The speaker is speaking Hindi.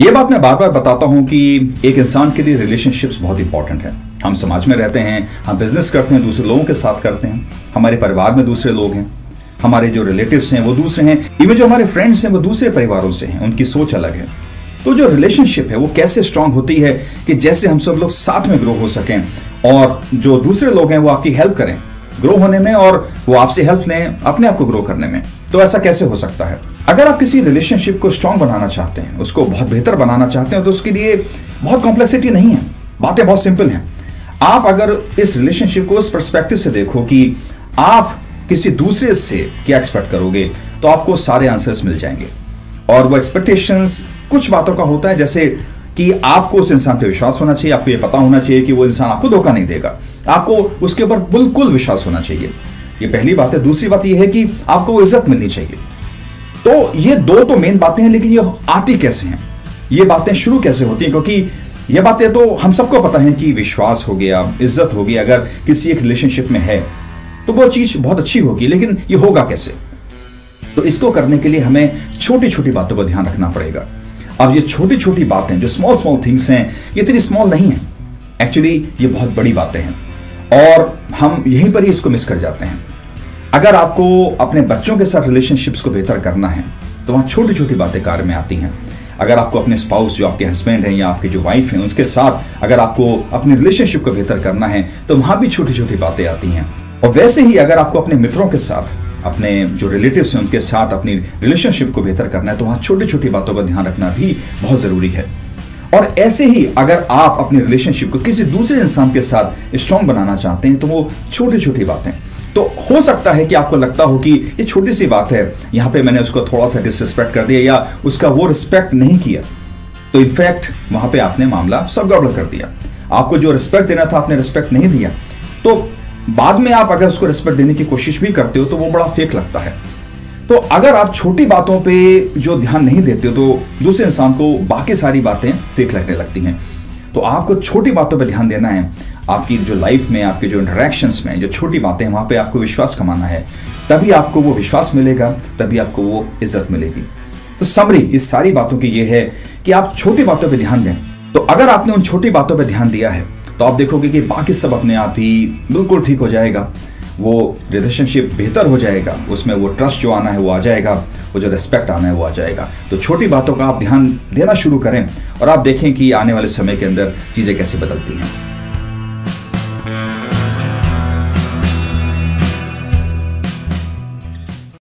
ये बात मैं बार बार बताता हूं कि एक इंसान के लिए रिलेशनशिप्स बहुत इंपॉर्टेंट है। हम समाज में रहते हैं, हम बिजनेस करते हैं, दूसरे लोगों के साथ करते हैं, हमारे परिवार में दूसरे लोग हैं, हमारे जो रिलेटिव्स हैं वो दूसरे हैं, इवन जो हमारे फ्रेंड्स हैं वो दूसरे परिवारों से हैं, उनकी सोच अलग है। तो जो रिलेशनशिप है वो कैसे स्ट्रांग होती है कि जैसे हम सब लोग साथ में ग्रो हो सकें और जो दूसरे लोग हैं वो आपकी हेल्प करें ग्रो होने में और वो आपसे हेल्प लें अपने आप को ग्रो करने में। तो ऐसा कैसे हो सकता है? अगर आप किसी रिलेशनशिप को स्ट्रांग बनाना चाहते हैं, उसको बहुत बेहतर बनाना चाहते हैं, तो उसके लिए बहुत कॉम्प्लेक्सिटी नहीं है, बातें बहुत सिंपल हैं। आप अगर इस रिलेशनशिप को उस पर्सपेक्टिव से देखो कि आप किसी दूसरे से क्या एक्सपेक्ट करोगे, तो आपको सारे आंसर्स मिल जाएंगे। और वो एक्सपेक्टेशंस कुछ बातों का होता है, जैसे कि आपको उस इंसान पे विश्वास होना चाहिए, आपको ये पता होना चाहिए कि वो इंसान आपको धोखा नहीं देगा, आपको उसके ऊपर बिल्कुल विश्वास होना चाहिए। ये पहली बात है। दूसरी बात ये है कि आपको वो इज्जत मिलनी चाहिए। तो ये दो तो मेन बातें हैं, लेकिन ये आती कैसे हैं, ये बातें शुरू कैसे होती हैं? क्योंकि ये बातें तो हम सबको पता है कि विश्वास हो गया, इज्जत हो गई, अगर किसी एक रिलेशनशिप में है तो वो चीज बहुत अच्छी होगी, लेकिन ये होगा कैसे? तो इसको करने के लिए हमें छोटी छोटी बातों का ध्यान रखना पड़ेगा। अब ये छोटी छोटी बातें जो स्मॉल स्मॉल थिंग्स हैं, ये इतनी स्मॉल नहीं है, एक्चुअली ये बहुत बड़ी बातें हैं और हम यहीं पर ही इसको मिस कर जाते हैं। अगर आपको अपने बच्चों के साथ रिलेशनशिप्स को बेहतर करना है तो वहाँ छोटी छोटी बातें कार्य में आती हैं। अगर आपको अपने स्पाउस, जो आपके हस्बैंड हैं या आपकी जो वाइफ हैं, उसके साथ अगर आपको अपनी रिलेशनशिप को बेहतर करना है तो वहाँ भी छोटी छोटी बातें आती हैं। और वैसे ही अगर आपको अपने मित्रों के साथ, अपने जो रिलेटिव्स हैं उनके साथ अपनी रिलेशनशिप को बेहतर करना है तो वहाँ छोटी छोटी बातों का ध्यान रखना भी बहुत ज़रूरी है। और ऐसे ही अगर आप अपनी रिलेशनशिप को किसी दूसरे इंसान के साथ स्ट्रांग बनाना चाहते हैं तो वो छोटी छोटी बातें, तो हो सकता है कि आपको लगता हो कि ये छोटी सी बात है, यहाँ पे मैंने उसको थोड़ा सा डिसरिस्पेक्ट कर दिया या उसका वो रिस्पेक्ट नहीं किया, तो इनफैक्ट वहाँ पे आपने मामला सब गड़बड़ कर दिया। आपको जो रिस्पेक्ट देना था आपने रिस्पेक्ट नहीं दिया, तो बाद में आप अगर उसको रिस्पेक्ट देने की कोशिश भी करते हो तो वो बड़ा फेक लगता है। तो अगर आप छोटी बातों पे जो ध्यान नहीं देते हो तो दूसरे इंसान को बाकी सारी बातें फेक लगने लगती हैं। तो आपको छोटी बातों पे ध्यान देना है। आपकी जो लाइफ में, आपके जो इंटरेक्शंस में जो छोटी बातें हैं वहाँ पे आपको विश्वास कमाना है, तभी आपको वो विश्वास मिलेगा, तभी आपको वो इज्जत मिलेगी। तो समरी इस सारी बातों की ये है कि आप छोटी बातों पे ध्यान दें। तो अगर आपने उन छोटी बातों पे ध्यान दिया है तो आप देखोगे कि बाकी सब अपने आप ही बिल्कुल ठीक हो जाएगा। वो रिलेशनशिप बेहतर हो जाएगा, उसमें वो ट्रस्ट जो आना है वो आ जाएगा, वो जो रिस्पेक्ट आना है वो आ जाएगा। तो छोटी बातों का आप ध्यान देना शुरू करें और आप देखें कि आने वाले समय के अंदर चीज़ें कैसे बदलती हैं।